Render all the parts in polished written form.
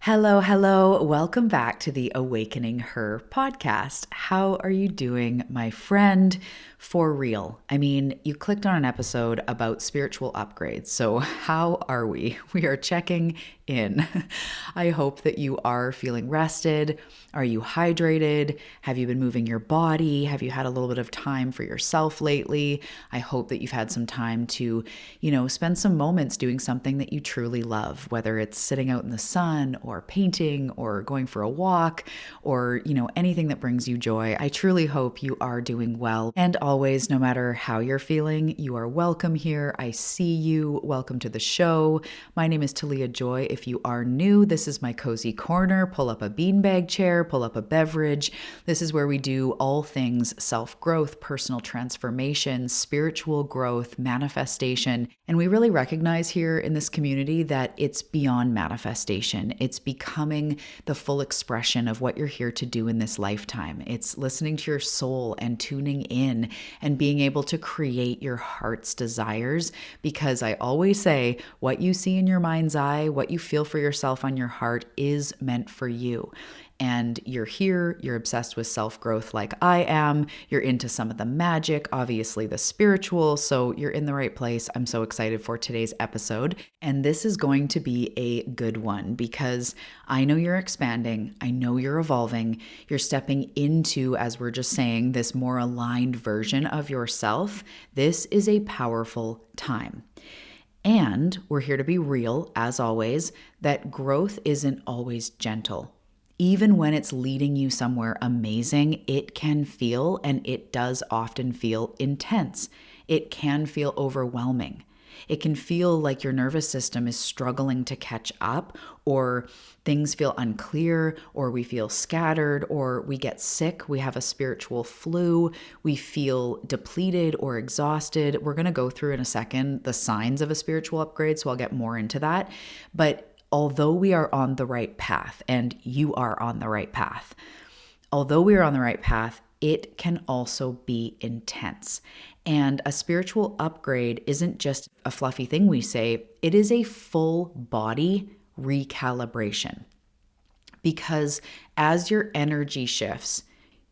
Hello, hello. Welcome back to the Awakening Her podcast. How are you doing, my friend? For real. I mean, you clicked on an episode about spiritual upgrades. So, how are we? We are checking in. I hope that you are feeling rested. Are you hydrated? Have you been moving your body? Have you had a little bit of time for yourself lately? I hope that you've had some time to, spend some moments doing something that you truly love, whether it's sitting out in the sun or painting or going for a walk or, anything that brings you joy. I truly hope you are doing well. And always, no matter how you're feeling, you are welcome here. I see you. Welcome to the show. My name is Talia Joy. If you are new, this is my cozy corner. Pull up a beanbag chair, pull up a beverage. This is where we do all things self-growth, personal transformation, spiritual growth, manifestation. And we really recognize here in this community that it's beyond manifestation. It's becoming the full expression of what you're here to do in this lifetime. It's listening to your soul and tuning in and being able to create your heart's desires, because I always say what you see in your mind's eye, what you feel for yourself on your heart is meant for you. And you're here, you're obsessed with self-growth like I am, you're into some of the magic, obviously the spiritual, so you're in the right place. I'm so excited for today's episode. And this is going to be a good one because I know you're expanding, I know you're evolving, you're stepping into, as we're just saying, this more aligned version of yourself. This is a powerful time. And we're here to be real, as always, that growth isn't always gentle. Even when it's leading you somewhere amazing, it can feel, and it does often feel, intense. It can feel overwhelming. It can feel like your nervous system is struggling to catch up, or things feel unclear, or we feel scattered, or we get sick, we have a spiritual flu, we feel depleted or exhausted. We're going to go through in a second the signs of a spiritual upgrade, so I'll get more into that. But although we are on the right path, and you are on the right path, although we are on the right path, it can also be intense. And a spiritual upgrade isn't just a fluffy thing we say, it is a full body recalibration. Because as your energy shifts,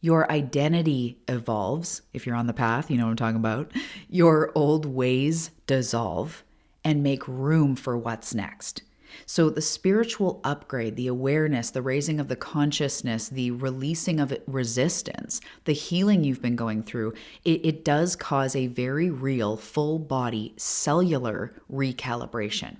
your identity evolves. If you're on the path, you know what I'm talking about. Your old ways dissolve and make room for what's next. So the spiritual upgrade, the awareness, the raising of the consciousness, the releasing of resistance, the healing you've been going through, it does cause a very real full body cellular recalibration.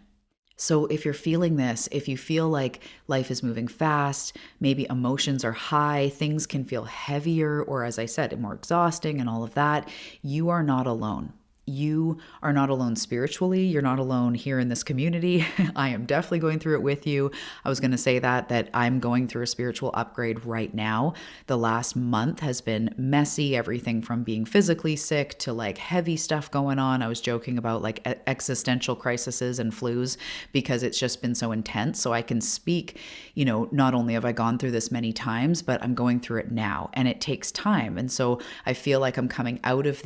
So if you're feeling this, if you feel like life is moving fast, maybe emotions are high, things can feel heavier, or as I said, more exhausting and all of that, you are not alone. You are not alone spiritually. You're not alone here in this community. I am definitely going through it with you. I was going to say that I'm going through a spiritual upgrade right now. The last month has been messy, everything from being physically sick to like heavy stuff going on. I was joking about like existential crises and flus because it's just been so intense. So I can speak, not only have I gone through this many times, but I'm going through it now, and it takes time. And so I feel like I'm coming out of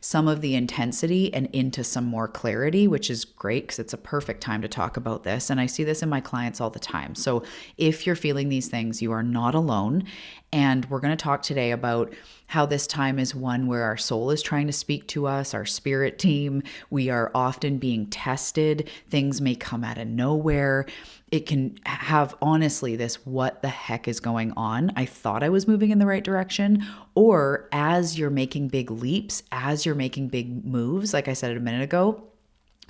some of the intensity and into some more clarity, which is great because it's a perfect time to talk about this. And I see this in my clients all the time. So if you're feeling these things, you are not alone. And we're going to talk today about how this time is one where our soul is trying to speak to us, our spirit team. We are often being tested. Things may come out of nowhere. It can have, honestly, this what the heck is going on? I thought I was moving in the right direction. Or as you're making big leaps, as you're making big moves, like I said a minute ago,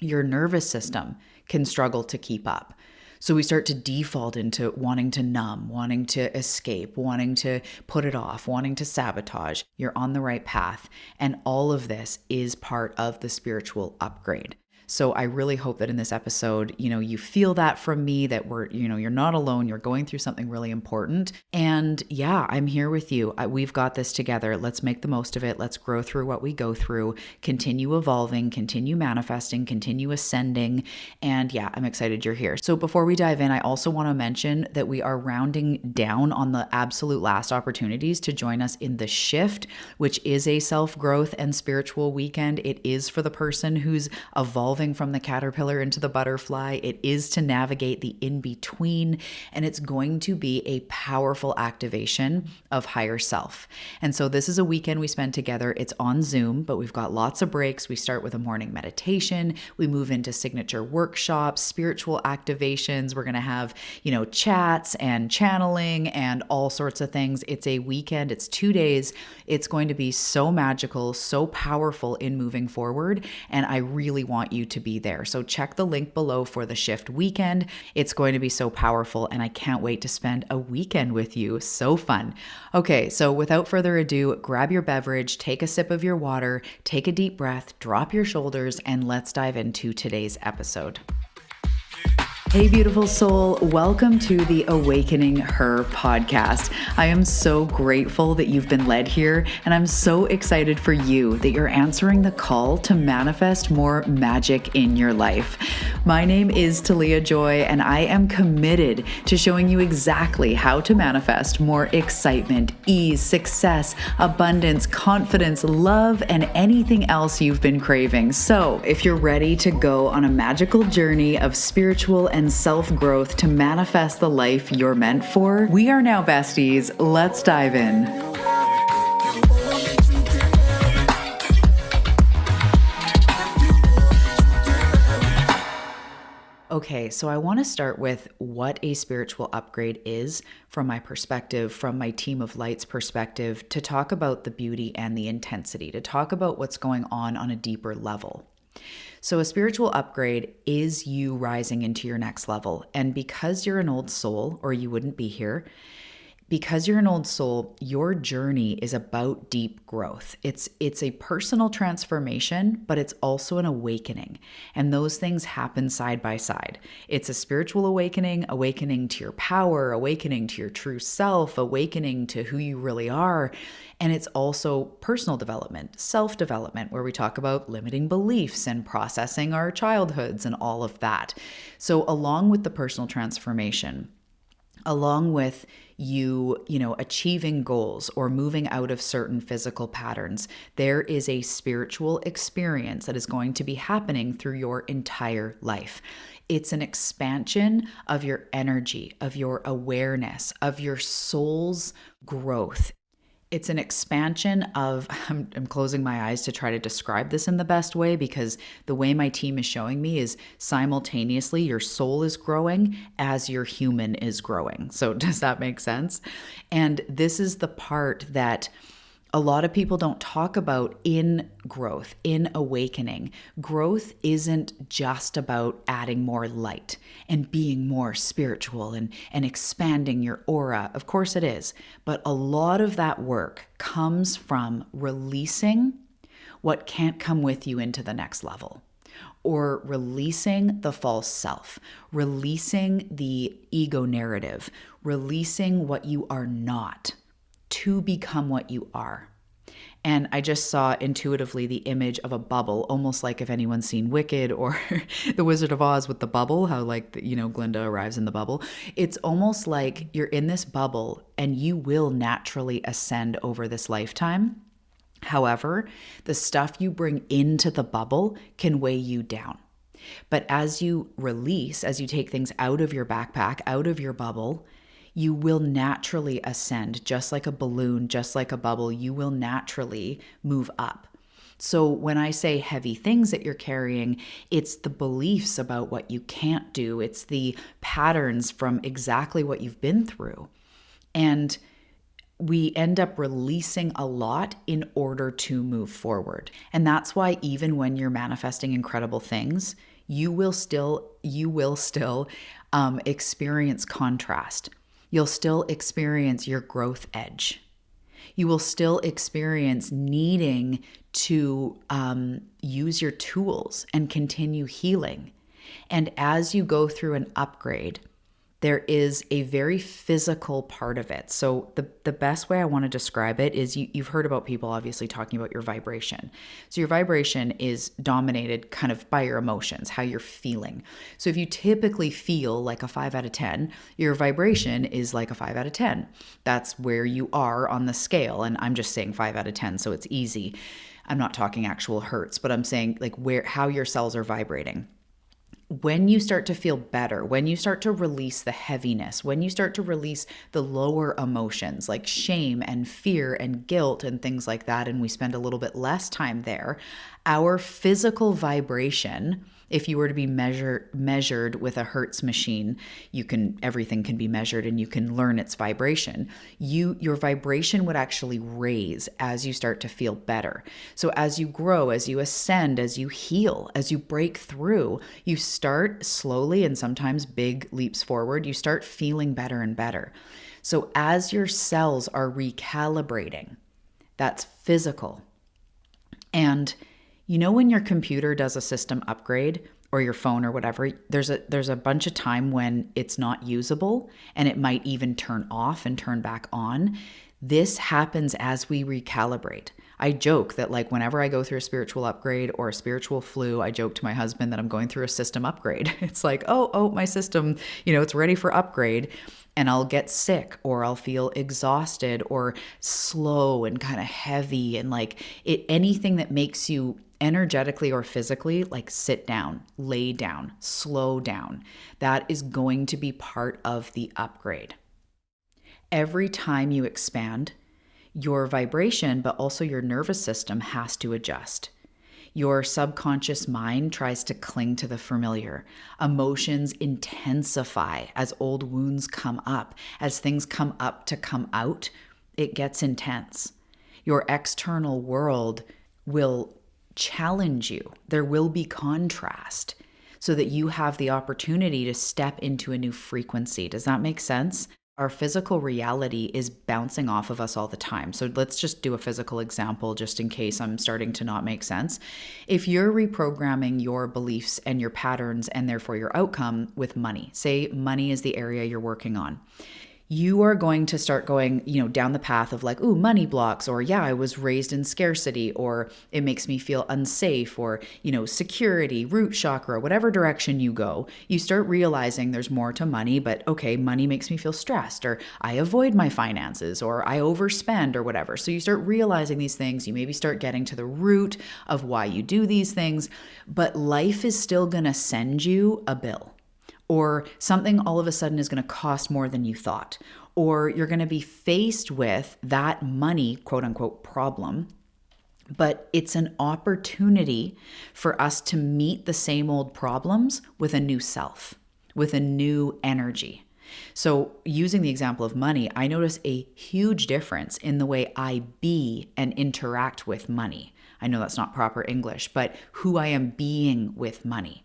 your nervous system can struggle to keep up. So we start to default into wanting to numb, wanting to escape, wanting to put it off, wanting to sabotage. You're on the right path. And all of this is part of the spiritual upgrade. So I really hope that in this episode, you feel that from me, that you're not alone. You're going through something really important. And yeah, I'm here with you. We've got this together. Let's make the most of it. Let's grow through what we go through, continue evolving, continue manifesting, continue ascending. And yeah, I'm excited you're here. So before we dive in, I also want to mention that we are rounding down on the absolute last opportunities to join us in the Shift, which is a self-growth and spiritual weekend. It is for the person who's evolving evolving from the caterpillar into the butterfly. It is to navigate the in-between, and it's going to be a powerful activation of higher self. And so this is a weekend we spend together. It's on Zoom, but we've got lots of breaks. We start with a morning meditation. We move into signature workshops, spiritual activations. We're going to have, chats and channeling and all sorts of things. It's a weekend. It's 2 days. It's going to be so magical, so powerful in moving forward. And I really want you to be there. So check the link below for the Shift weekend. It's going to be so powerful, and I can't wait to spend a weekend with you. So fun. Okay, so without further ado, grab your beverage, take a sip of your water, take a deep breath, drop your shoulders, and let's dive into today's episode. Hey, beautiful soul. Welcome to the Awakening Her podcast. I am so grateful that you've been led here, and I'm so excited for you that you're answering the call to manifest more magic in your life. My name is Talia Joy, and I am committed to showing you exactly how to manifest more excitement, ease, success, abundance, confidence, love, and anything else you've been craving. So if you're ready to go on a magical journey of spiritual and self-growth to manifest the life you're meant for, we are now besties. Let's dive in. Okay, so I want to start with what a spiritual upgrade is from my perspective, from my team of lights perspective, to talk about the beauty and the intensity, to talk about what's going on a deeper level. So a spiritual upgrade is you rising into your next level. And because you're an old soul, or you wouldn't be here, because you're an old soul, your journey is about deep growth. It's a personal transformation, but it's also an awakening. And those things happen side by side. It's a spiritual awakening, awakening to your power, awakening to your true self, awakening to who you really are. And it's also personal development, self-development, where we talk about limiting beliefs and processing our childhoods and all of that. So along with the personal transformation, along with you achieving goals or moving out of certain physical patterns, there is a spiritual experience that is going to be happening through your entire life. It's an expansion of your energy, of your awareness, of your soul's growth. It's an expansion of, I'm closing my eyes to try to describe this in the best way, because the way my team is showing me is simultaneously your soul is growing as your human is growing. So does that make sense? And this is the part that a lot of people don't talk about in growth, in awakening. Growth isn't just about adding more light and being more spiritual and expanding your aura. Of course it is. But a lot of that work comes from releasing what can't come with you into the next level, or releasing the false self, releasing the ego narrative, releasing what you are not, to become what you are. And I just saw intuitively the image of a bubble, almost like if anyone's seen Wicked or The Wizard of Oz with the bubble, how Glinda arrives in the bubble. It's almost like you're in this bubble and you will naturally ascend over this lifetime. However, the stuff you bring into the bubble can weigh you down. But as you release, as you take things out of your backpack, out of your bubble, you will naturally ascend, just like a balloon, just like a bubble. You will naturally move up. So when I say heavy things that you're carrying, it's the beliefs about what you can't do. It's the patterns from exactly what you've been through. And we end up releasing a lot in order to move forward. And that's why even when you're manifesting incredible things, you will still experience contrast. You'll still experience your growth edge. You will still experience needing to use your tools and continue healing. And as you go through an upgrade, there is a very physical part of it. So the best way I want to describe it is you've heard about people obviously talking about your vibration. So your vibration is dominated kind of by your emotions, how you're feeling. So if you typically feel like a 5 out of 10, your vibration is like a 5 out of 10. That's where you are on the scale. And I'm just saying 5 out of 10, so it's easy. I'm not talking actual hertz, but I'm saying like how your cells are vibrating. When you start to feel better, when you start to release the heaviness, when you start to release the lower emotions like shame and fear and guilt and things like that, and we spend a little bit less time there, our physical vibration, if you were to be measured with a Hertz machine, everything can be measured and you can learn its vibration. Your vibration would actually raise as you start to feel better. So as you grow, as you ascend, as you heal, as you break through, you start slowly, and sometimes big leaps forward, you start feeling better and better. So as your cells are recalibrating, that's physical. And when your computer does a system upgrade or your phone or whatever, there's a bunch of time when it's not usable and it might even turn off and turn back on. This happens as we recalibrate. I joke that like whenever I go through a spiritual upgrade or a spiritual flu, I joke to my husband that I'm going through a system upgrade. It's like, oh, my system, it's ready for upgrade. And I'll get sick or I'll feel exhausted or slow and kind of heavy and like anything that makes you energetically or physically like sit down, lay down, slow down. That is going to be part of the upgrade. Every time you expand, your vibration, but also your nervous system has to adjust. Your subconscious mind tries to cling to the familiar. Emotions intensify as old wounds come up. As things come up to come out, it gets intense. Your external world will challenge you. There will be contrast so that you have the opportunity to step into a new frequency. Does that make sense? Our physical reality is bouncing off of us all the time. So let's just do a physical example just in case I'm starting to not make sense. If you're reprogramming your beliefs and your patterns and therefore your outcome with money, say money is the area you're working on, you are going to start going, down the path of like, ooh, money blocks, or yeah, I was raised in scarcity, or it makes me feel unsafe, or, security, root chakra, whatever direction you go, you start realizing there's more to money, but okay, money makes me feel stressed, or I avoid my finances, or I overspend, or whatever. So you start realizing these things, you maybe start getting to the root of why you do these things, but life is still going to send you a bill. Or something all of a sudden is going to cost more than you thought. Or you're going to be faced with that money, quote unquote, problem. But it's an opportunity for us to meet the same old problems with a new self, with a new energy. So using the example of money, I notice a huge difference in the way I be and interact with money. I know that's not proper English, but who I am being with money.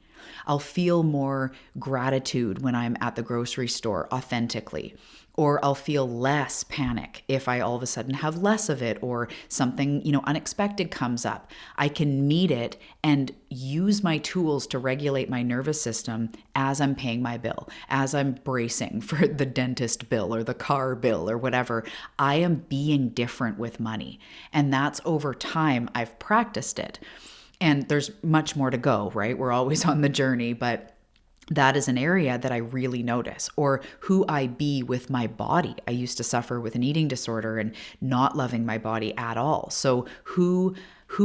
I'll feel more gratitude when I'm at the grocery store authentically, or I'll feel less panic if I all of a sudden have less of it, or something, unexpected comes up. I can meet it and use my tools to regulate my nervous system as I'm paying my bill, as I'm bracing for the dentist bill or the car bill or whatever. I am being different with money. And that's over time. I've practiced it. And there's much more to go, right? We're always on the journey, but that is an area that I really notice. Or who I be with my body. I used to suffer with an eating disorder and not loving my body at all. So who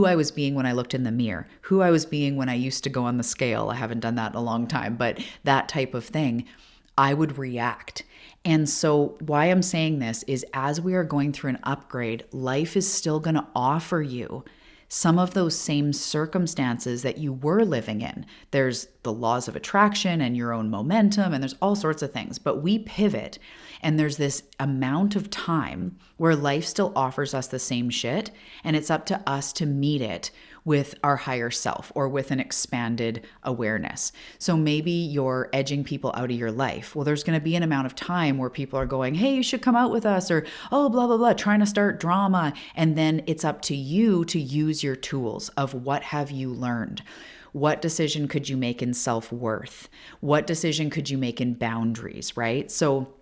I was being when I looked in the mirror, who I was being when I used to go on the scale. I haven't done that in a long time, but that type of thing, I would react. And so why I'm saying this is as we are going through an upgrade, life is still going to offer you some of those same circumstances that you were living in. There's the laws of attraction and your own momentum, and there's all sorts of things, but we pivot, and there's this amount of time where life still offers us the same shit, and it's up to us to meet it with our higher self or with an expanded awareness. So maybe you're edging people out of your life. Well, there's going to be an amount of time where people are going, hey, you should come out with us, or, oh, blah, blah, blah, trying to start drama. And then it's up to you to use your tools of what have you learned? What decision could you make in self-worth? What decision could you make in boundaries, right? So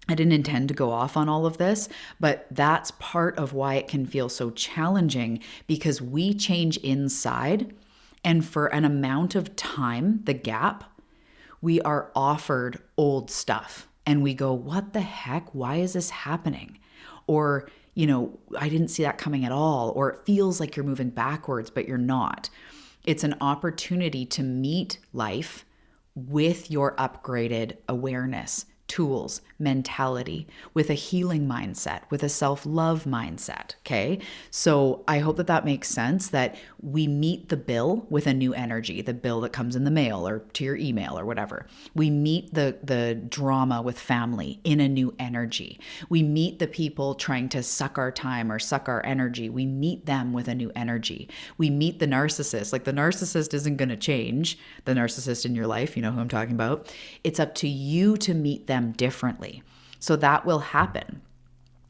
I didn't intend to go off on all of this, but that's part of why it can feel so challenging, because we change inside, and for an amount of time, the gap, we are offered old stuff and we go, what the heck? Why is this happening? Or, I didn't see that coming at all, or it feels like you're moving backwards, but you're not. It's an opportunity to meet life with your upgraded awareness, tools, mentality, with a healing mindset, with a self-love mindset, okay? So I hope that that makes sense, that we meet the bill with a new energy, the bill that comes in the mail or to your email or whatever. We meet the drama with family in a new energy. We meet the people trying to suck our time or suck our energy. We meet them with a new energy. We meet the narcissist. Like, the narcissist isn't going to change, the narcissist in your life, you know who I'm talking about. It's up to you to meet them differently. So that will happen.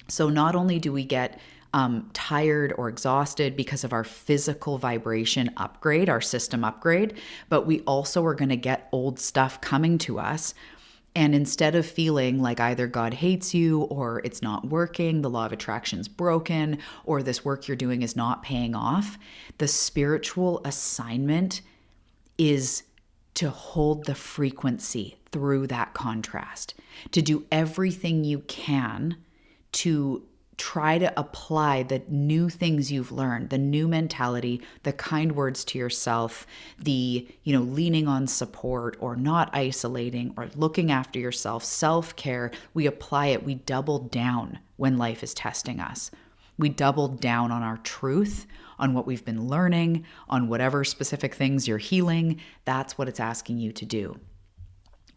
So not only do we get tired or exhausted because of our physical vibration upgrade, our system upgrade, but we also are going to get old stuff coming to us. And instead of feeling like either God hates you, or it's not working, the law of attraction's broken, or this work you're doing is not paying off, the spiritual assignment is to hold the frequency through that contrast, to do everything you can to try to apply the new things you've learned, the new mentality, the kind words to yourself, the, leaning on support or not isolating or looking after yourself, self-care. We apply it. We double down when life is testing us. We double down on our truth, on what we've been learning, on whatever specific things you're healing. That's what it's asking you to do.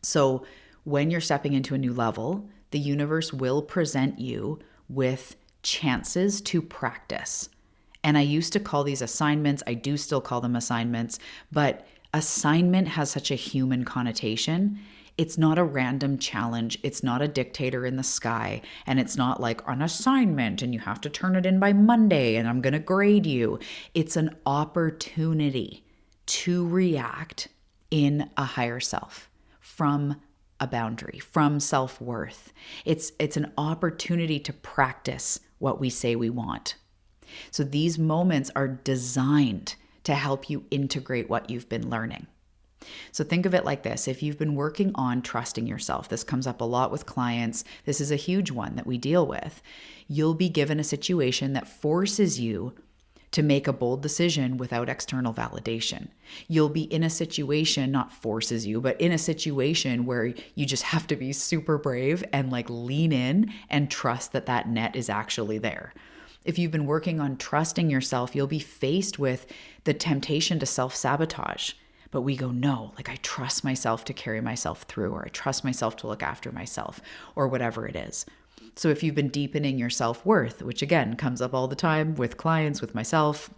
So when you're stepping into a new level, the universe will present you with chances to practice. And I used to call these assignments. I do still call them assignments, but assignment has such a human connotation. It's not a random challenge. It's not a dictator in the sky. And it's not like an assignment and you have to turn it in by Monday and I'm going to grade you. It's an opportunity to react in a higher self, from a boundary, from self-worth. It's an opportunity to practice what we say we want. So these moments are designed to help you integrate what you've been learning. So think of it like this. If you've been working on trusting yourself, this comes up a lot with clients. This is a huge one that we deal with. You'll be given a situation that forces you to make a bold decision without external validation. You'll be in a situation, not forces you, but in a situation where you just have to be super brave and lean in and trust that that net is actually there. If you've been working on trusting yourself, you'll be faced with the temptation to self-sabotage. But we go, no, I trust myself to carry myself through, or I trust myself to look after myself, or whatever it is. So if you've been deepening your self-worth, which again comes up all the time with clients, with myself,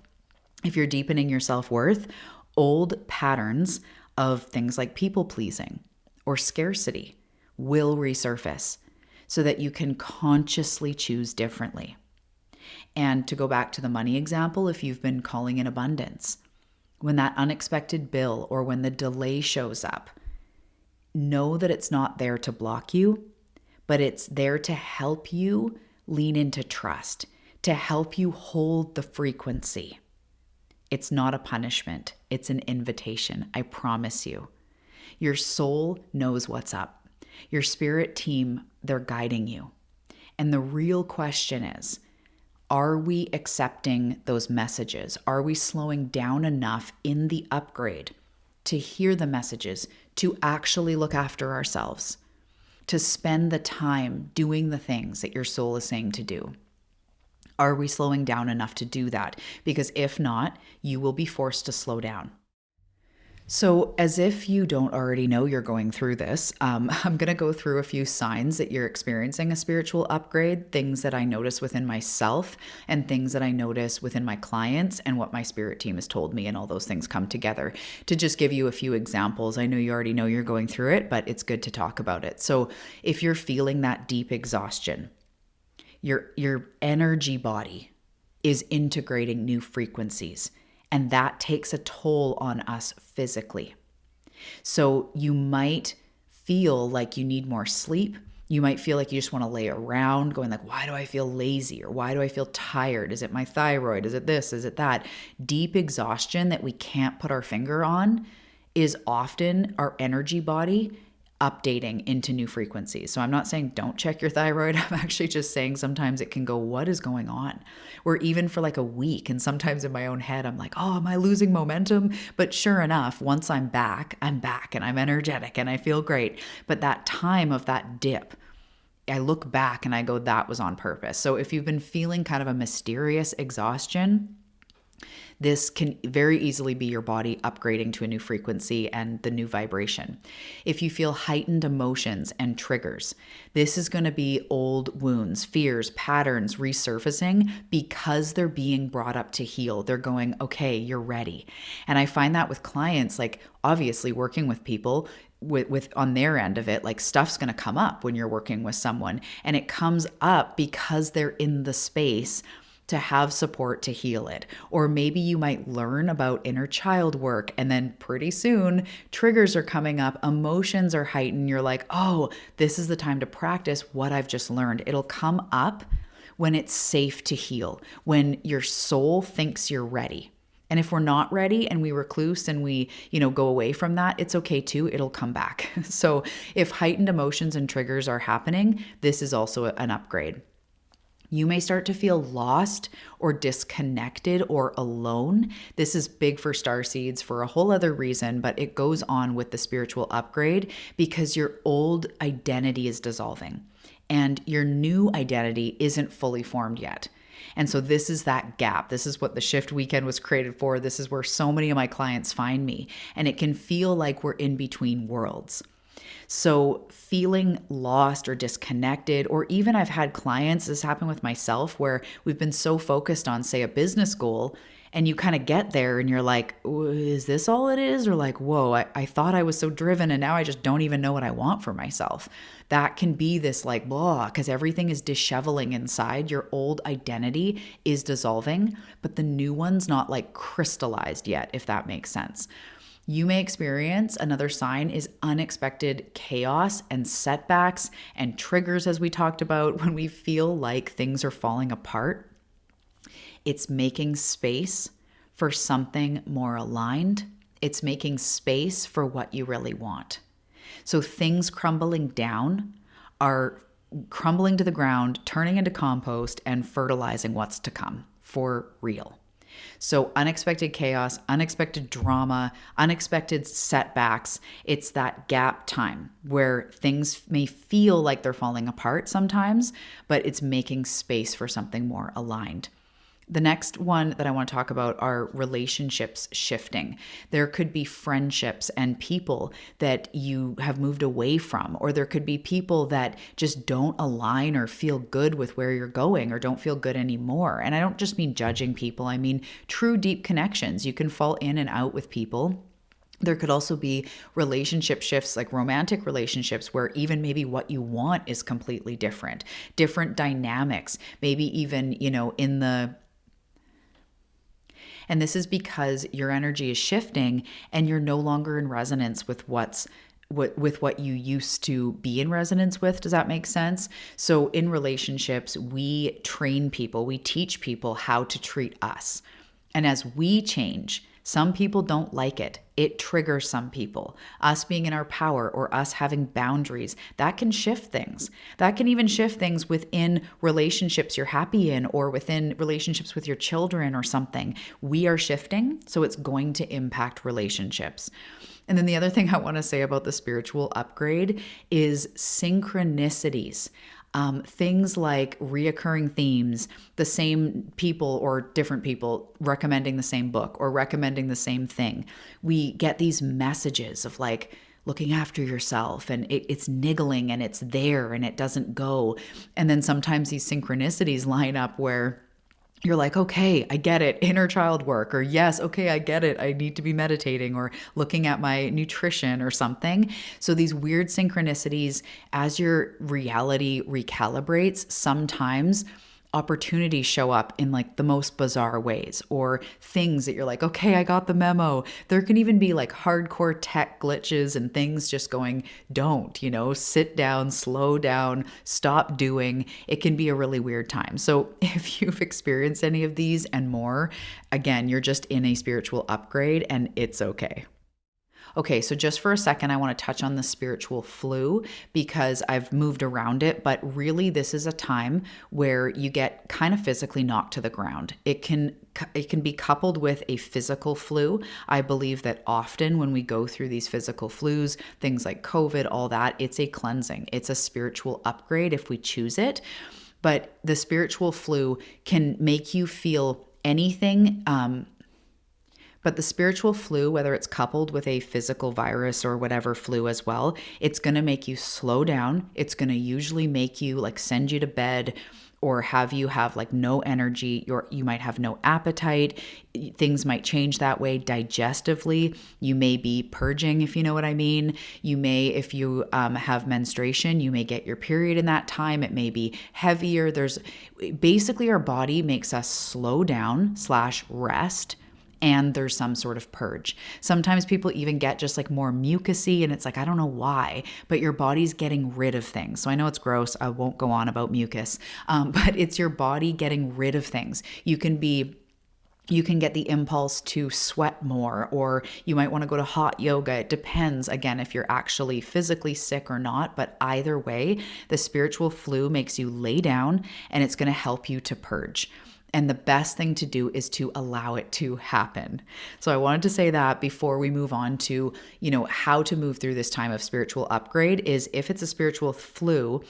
if you're deepening your self-worth, old patterns of things like people-pleasing or scarcity will resurface so that you can consciously choose differently. And to go back to the money example, if you've been calling in abundance, when that unexpected bill or when the delay shows up, know that it's not there to block you, but it's there to help you lean into trust, to help you hold the frequency. It's not a punishment. It's an invitation. I promise you. Your soul knows what's up. Your spirit team, they're guiding you. And the real question is, are we accepting those messages? Are we slowing down enough in the upgrade to hear the messages, to actually look after ourselves, to spend the time doing the things that your soul is saying to do? Are we slowing down enough to do that? Because if not, you will be forced to slow down. So as if you don't already know you're going through this, I'm going to go through a few signs that you're experiencing a spiritual upgrade, things that I notice within myself and things that I notice within my clients and what my spirit team has told me, and all those things come together to just give you a few examples. I know you already know you're going through it, but it's good to talk about it. So if you're feeling that deep exhaustion, your energy body is integrating new frequencies, and that takes a toll on us physically. So you might feel like you need more sleep. You might feel like you just want to lay around going why do I feel lazy? Or why do I feel tired? Is it my thyroid? Is it this? Is it that? Deep exhaustion that we can't put our finger on is often our energy body updating into new frequencies. So I'm not saying don't check your thyroid. I'm actually just saying sometimes it can go, what is going on? Or even for like a week. And sometimes in my own head, I'm like, oh, am I losing momentum? But sure enough, once I'm back and I'm energetic and I feel great. But that time of that dip, I look back and I go, that was on purpose. So if you've been feeling kind of a mysterious exhaustion, this can very easily be your body upgrading to a new frequency and the new vibration. If you feel heightened emotions and triggers, this is going to be old wounds, fears, patterns resurfacing because they're being brought up to heal. They're going, okay, you're ready. And I find that with clients, like obviously working with people, with on their end of it, like stuff's going to come up when you're working with someone, and it comes up because they're in the space to have support to heal it. Or maybe you might learn about inner child work, and then pretty soon triggers are coming up, emotions are heightened. You're like, oh, this is the time to practice what I've just learned. It'll come up when it's safe to heal, when your soul thinks you're ready. And if we're not ready and we recluse and we, go away from that, it's okay too. It'll come back. So if heightened emotions and triggers are happening, this is also an upgrade. You may start to feel lost or disconnected or alone. This is big for starseeds for a whole other reason, but it goes on with the spiritual upgrade because your old identity is dissolving and your new identity isn't fully formed yet. And so this is that gap. This is what the shift weekend was created for. This is where so many of my clients find me. And it can feel like we're in between worlds. So feeling lost or disconnected, or even I've had clients, this happened with myself, where we've been so focused on, say, a business goal, and you kind of get there and you're like, is this all it is? Or like, whoa, I thought I was so driven and now I just don't even know what I want for myself. That can be this like, blah, because everything is disheveling inside. Your old identity is dissolving, but the new one's not like crystallized yet, if that makes sense. You may experience another sign is unexpected chaos and setbacks and triggers, as we talked about, when we feel like things are falling apart. It's making space for something more aligned. It's making space for what you really want. So things crumbling down are crumbling to the ground, turning into compost, and fertilizing what's to come for real. So unexpected chaos, unexpected drama, unexpected setbacks. It's that gap time where things may feel like they're falling apart sometimes, but it's making space for something more aligned. The next one that I want to talk about are relationships shifting. There could be friendships and people that you have moved away from, or there could be people that just don't align or feel good with where you're going or don't feel good anymore. And I don't just mean judging people. I mean true deep connections. You can fall in and out with people. There could also be relationship shifts, like romantic relationships, where even maybe what you want is completely different dynamics, maybe even, and this is because your energy is shifting and you're no longer in resonance with what you used to be in resonance with. Does that make sense? So in relationships, we train people, we teach people how to treat us. And as we change, some people don't like it. It triggers some people. Us being in our power or us having boundaries, that can shift things. That can even shift things within relationships you're happy in or within relationships with your children or something. We are shifting, so it's going to impact relationships. And then the other thing I want to say about the spiritual upgrade is synchronicities. Things like reoccurring themes, the same people or different people recommending the same book or recommending the same thing. We get these messages of like looking after yourself, and it's niggling and it's there and it doesn't go. And then sometimes these synchronicities line up where you're like, okay, I get it, inner child work, or yes, okay, I get it, I need to be meditating or looking at my nutrition or something. So these weird synchronicities, as your reality recalibrates, sometimes opportunities show up in like the most bizarre ways, or things that you're like, okay, I got the memo. There can even be like hardcore tech glitches and things just going, don't, sit down, slow down, stop doing. It can be a really weird time. So if you've experienced any of these and more, again, you're just in a spiritual upgrade and it's okay. Okay, so just for a second, I want to touch on the spiritual flu because I've moved around it, but really this is a time where you get kind of physically knocked to the ground. It can be coupled with a physical flu. I believe that often when we go through these physical flus, things like COVID, all that, it's a cleansing. It's a spiritual upgrade if we choose it. But the spiritual flu can make you feel anything. But the spiritual flu, whether it's coupled with a physical virus or whatever flu as well, it's going to make you slow down. It's going to usually make you like send you to bed or have you have like no energy. You might have no appetite. Things might change that way digestively. You may be purging, if you know what I mean. You may, if you have menstruation, you may get your period in that time. It may be heavier. There's basically our body makes us slow down / rest. And there's some sort of purge. Sometimes people even get just like more mucusy and it's like, I don't know why, but your body's getting rid of things. So I know it's gross. I won't go on about mucus, but it's your body getting rid of things. You can get the impulse to sweat more, or you might want to go to hot yoga. It depends, again, if you're actually physically sick or not. But either way, the spiritual flu makes you lay down and it's going to help you to purge. And the best thing to do is to allow it to happen. So I wanted to say that before we move on to, how to move through this time of spiritual upgrade is if it's a spiritual flu,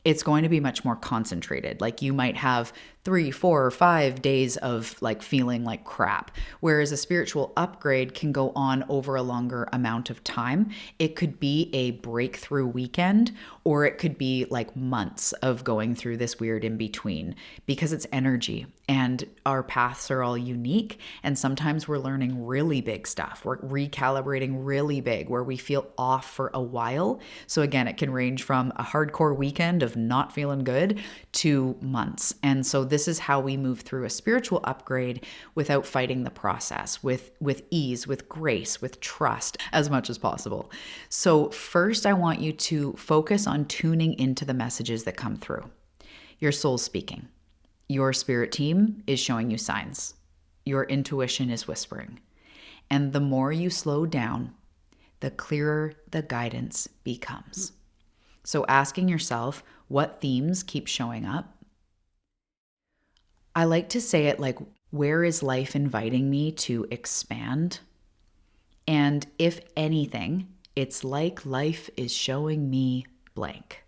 it's going to be much more concentrated. Like you might have 3, 4, or 5 days of like feeling like crap. Whereas a spiritual upgrade can go on over a longer amount of time. It could be a breakthrough weekend, or it could be like months of going through this weird in between because it's energy and our paths are all unique. And sometimes we're learning really big stuff. We're recalibrating really big where we feel off for a while. So again, it can range from a hardcore weekend of not feeling good to months. And so this is how we move through a spiritual upgrade without fighting the process, with ease, with grace, with trust as much as possible. So first, I want you to focus on tuning into the messages that come through. Your soul's speaking. Your spirit team is showing you signs. Your intuition is whispering. And the more you slow down, the clearer the guidance becomes. So asking yourself, what themes keep showing up? I like to say it like, where is life inviting me to expand? And if anything, it's like life is showing me blank.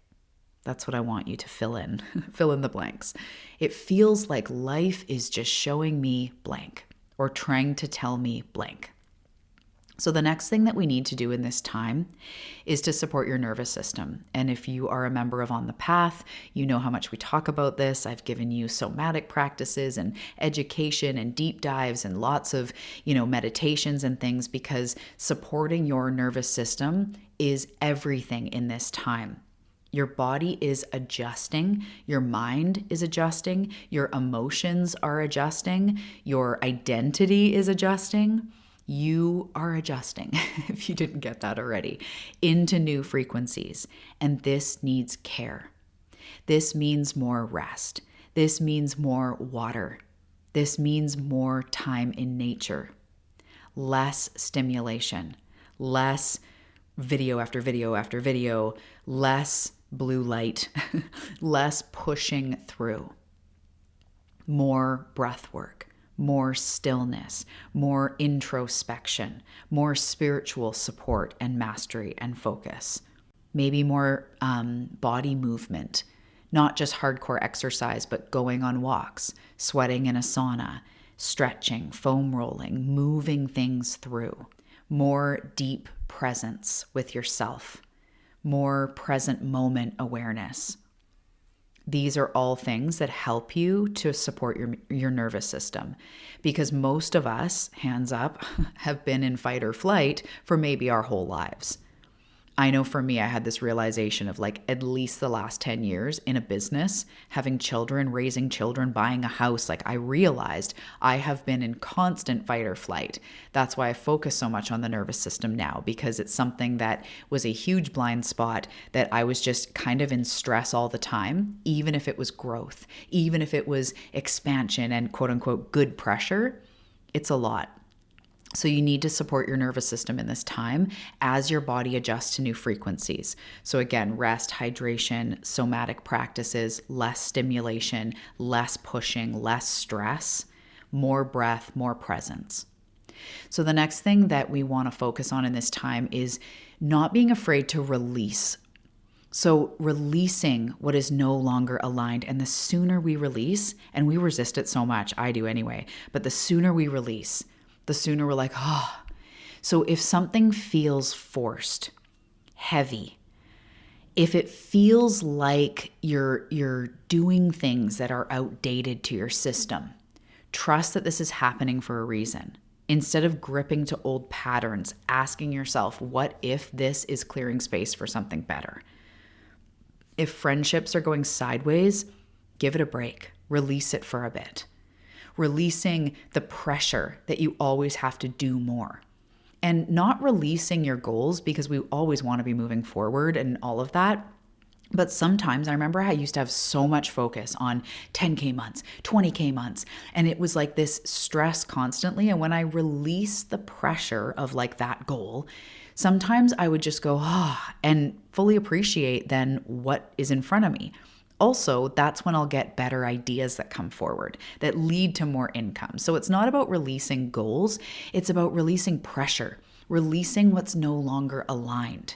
That's what I want you to fill in. Fill in the blanks. It feels like life is just showing me blank or trying to tell me blank. So the next thing that we need to do in this time is to support your nervous system. And if you are a member of On the Path, you know how much we talk about this. I've given you somatic practices and education and deep dives and lots of, meditations and things, because supporting your nervous system is everything in this time. Your body is adjusting, your mind is adjusting, your emotions are adjusting, your identity is adjusting. You are adjusting, if you didn't get that already, into new frequencies. And this needs care. This means more rest. This means more water. This means more time in nature. Less stimulation. Less video after video after video. Less blue light. Less pushing through. More breath work. More stillness, more introspection, more spiritual support and mastery and focus. Maybe more body movement, not just hardcore exercise, but going on walks, sweating in a sauna, stretching, foam rolling, moving things through. More deep presence with yourself, more present moment awareness. These are all things that help you to support your nervous system, because most of us, hands up, have been in fight or flight for maybe our whole lives. I know for me, I had this realization of like at least the last 10 years in a business, having children, raising children, buying a house. Like I realized I have been in constant fight or flight. That's why I focus so much on the nervous system now, because it's something that was a huge blind spot, that I was just kind of in stress all the time, even if it was growth, even if it was expansion and quote unquote good pressure. It's a lot. So you need to support your nervous system in this time as your body adjusts to new frequencies. So again, rest, hydration, somatic practices, less stimulation, less pushing, less stress, more breath, more presence. So the next thing that we want to focus on in this time is not being afraid to release. So releasing what is no longer aligned. And the sooner we release, and we resist it so much, I do anyway, but the sooner we release, the sooner we're like, oh. So if something feels forced, heavy, if it feels like you're doing things that are outdated to your system, trust that this is happening for a reason. Instead of gripping to old patterns, asking yourself, what if this is clearing space for something better? If friendships are going sideways, give it a break. Release it for a bit. Releasing the pressure that you always have to do more. And not releasing your goals, because we always want to be moving forward and all of that. But sometimes I remember I used to have so much focus on 10K months, 20K months, and it was like this stress constantly. And when I released the pressure of like that goal, sometimes I would just go, and fully appreciate then what is in front of me. Also, that's when I'll get better ideas that come forward that lead to more income. So it's not about releasing goals, it's about releasing pressure, releasing what's no longer aligned.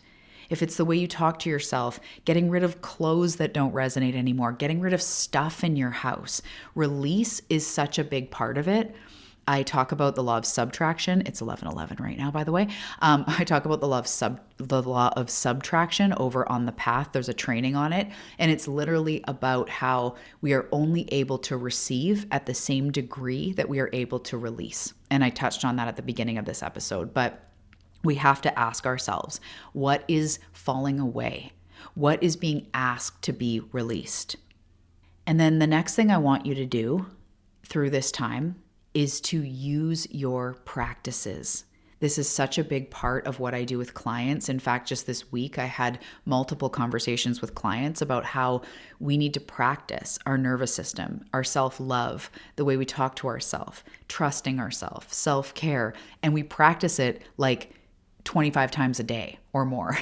If it's the way you talk to yourself, getting rid of clothes that don't resonate anymore, getting rid of stuff in your house, release is such a big part of it. I talk about the law of subtraction. It's 11:11 right now, by the way. I talk about the law of subtraction over on The Path. There's a training on it, and it's literally about how we are only able to receive at the same degree that we are able to release. And I touched on that at the beginning of this episode, but we have to ask ourselves, what is falling away? What is being asked to be released? And then the next thing I want you to do through this time is to use your practices. This is such a big part of what I do with clients. In fact, just this week, I had multiple conversations with clients about how we need to practice our nervous system, our self-love, the way we talk to ourselves, trusting ourselves, self-care, and we practice it like 25 times a day or more.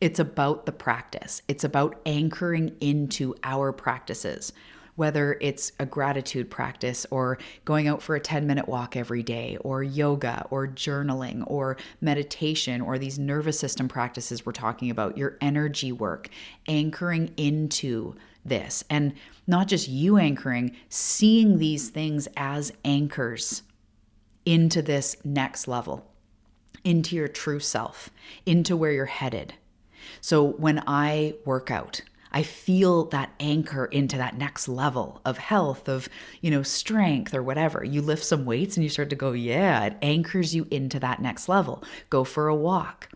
It's about the practice. It's about anchoring into our practices, whether it's a gratitude practice or going out for a 10-minute walk every day, or yoga or journaling or meditation, or these nervous system practices we're talking about, your energy work, anchoring into this. And not just you anchoring, seeing these things as anchors into this next level, into your true self, into where you're headed. So when I work out, I feel that anchor into that next level of health, of, strength or whatever. You lift some weights and you start to go, yeah, it anchors you into that next level. Go for a walk,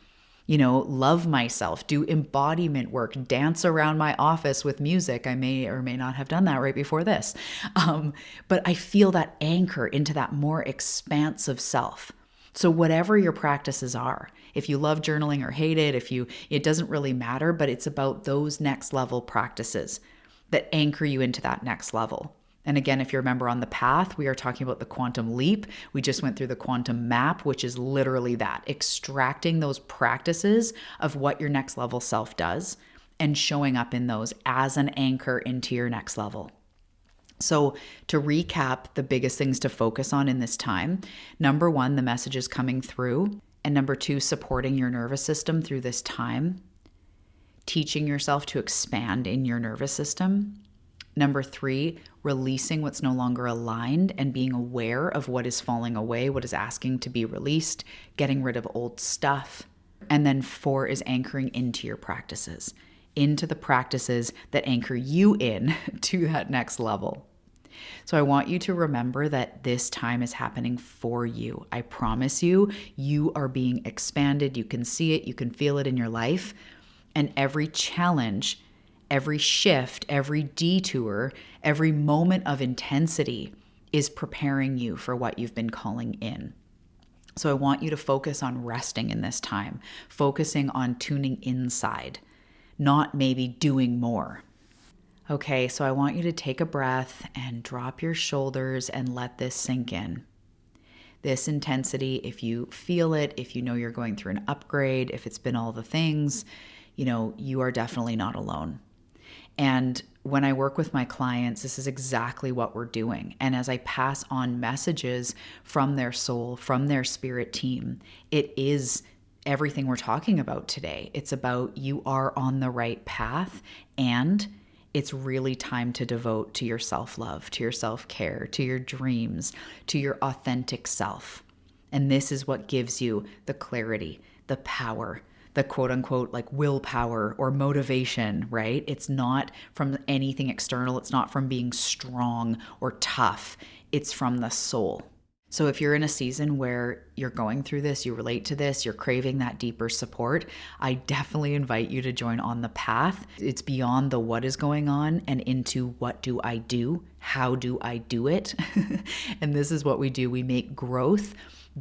love myself, do embodiment work, dance around my office with music. I may or may not have done that right before this. But I feel that anchor into that more expansive self. So whatever your practices are, if you love journaling or hate it, it doesn't really matter, but it's about those next level practices that anchor you into that next level. And again, if you remember on The Path, we are talking about the quantum leap. We just went through the quantum map, which is literally that, extracting those practices of what your next level self does and showing up in those as an anchor into your next level. So to recap, the biggest things to focus on in this time, number one, the messages coming through. And number two, supporting your nervous system through this time. Teaching yourself to expand in your nervous system. Number three, releasing what's no longer aligned and being aware of what is falling away, what is asking to be released, getting rid of old stuff. And then four is anchoring into your practices, into the practices that anchor you in to that next level. So I want you to remember that this time is happening for you. I promise you, you are being expanded. You can see it, you can feel it in your life. And every challenge, every shift, every detour, every moment of intensity is preparing you for what you've been calling in. So I want you to focus on resting in this time, focusing on tuning inside, not maybe doing more. Okay, so I want you to take a breath and drop your shoulders and let this sink in. this intensity, if you feel it, if you know you're going through an upgrade, if it's been all the things, you are definitely not alone. And when I work with my clients, this is exactly what we're doing. And as I pass on messages from their soul, from their spirit team, it is everything we're talking about today. It's about you are on the right path, and it's really time to devote to your self-love, to your self-care, to your dreams, to your authentic self. And this is what gives you the clarity, the power, the quote unquote like willpower or motivation, right? It's not from anything external. It's not from being strong or tough. It's from the soul. So if you're in a season where you're going through this, you relate to this, you're craving that deeper support, I definitely invite you to join On the Path. It's beyond the what is going on and into what do I do? How do I do it? And this is what we do. We make growth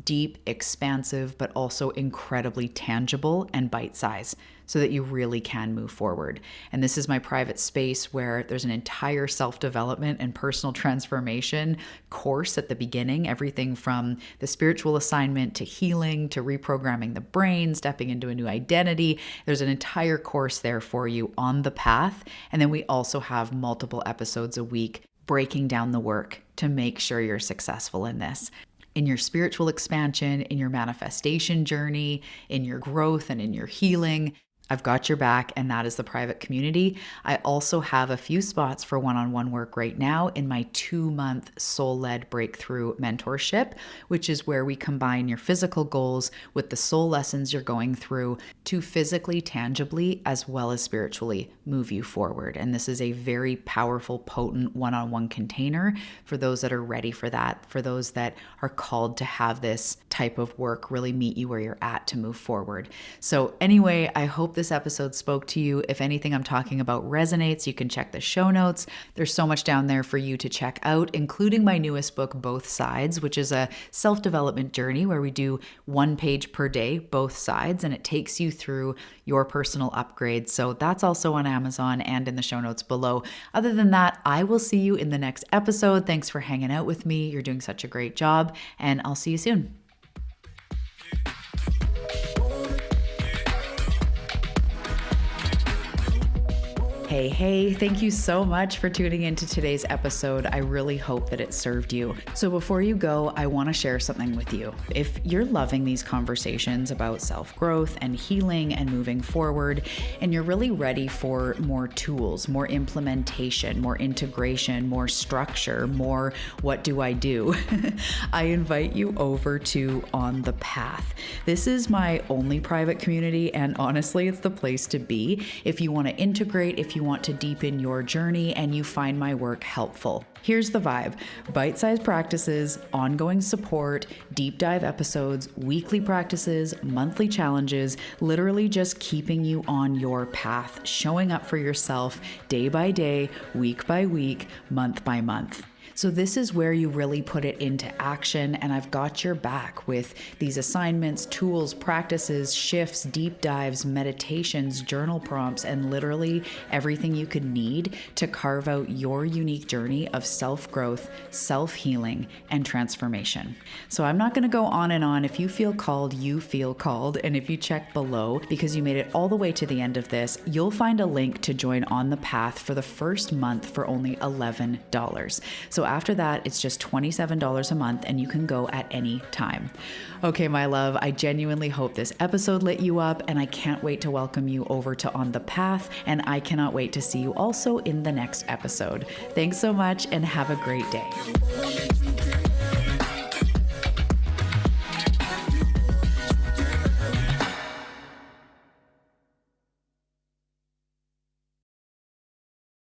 deep, expansive, but also incredibly tangible and bite-sized so that you really can move forward. And this is my private space where there's an entire self-development and personal transformation course at the beginning, everything from the spiritual assignment to healing to reprogramming the brain, stepping into a new identity. There's an entire course there for you on the path. And then we also have multiple episodes a week breaking down the work to make sure you're successful in this. In your spiritual expansion, in your manifestation journey, in your growth and in your healing, I've got your back, and that is the private community. I also have a few spots for one-on-one work right now in my 2-month soul-led breakthrough mentorship, which is where we combine your physical goals with the soul lessons you're going through to physically, tangibly, as well as spiritually move you forward. And this is a very powerful, potent one-on-one container for those that are ready for that, for those that are called to have this type of work really meet you where you're at to move forward. So anyway, I hope this episode spoke to you. If anything I'm talking about resonates, you can check the show notes. There's so much down there for you to check out, including my newest book, Both Sides, which is a self-development journey where we do 1 page per day, both sides, and it takes you through your personal upgrades. So that's also on Amazon and in the show notes below. Other than that, I will see you in the next episode. Thanks for hanging out with me. You're doing such a great job, and I'll see you soon. Hey, thank you so much for tuning into today's episode. I really hope that it served you. So before you go, I want to share something with you. If you're loving these conversations about self-growth and healing and moving forward, and you're really ready for more tools, more implementation, more integration, more structure, more what do I do, I invite you over to On the Path. This is my only private community, and honestly, it's the place to be if you want to integrate, if you want to deepen your journey and you find my work helpful. Here's the vibe: bite-sized practices, ongoing support, deep dive episodes, weekly practices, monthly challenges, literally just keeping you on your path, showing up for yourself day by day, week by week, month by month. So this is where you really put it into action, and I've got your back with these assignments, tools, practices, shifts, deep dives, meditations, journal prompts, and literally everything you could need to carve out your unique journey of self-growth, self-healing, and transformation. So I'm not going to go on and on. If you feel called, you feel called. And if you check below, because you made it all the way to the end of this, you'll find a link to join On the Path for the first month for only $11. So after that, it's just $27 a month, and you can go at any time. Okay, my love, I genuinely hope this episode lit you up, and I can't wait to welcome you over to On the Path, and I cannot wait to see you also in the next episode. Thanks so much, and have a great day.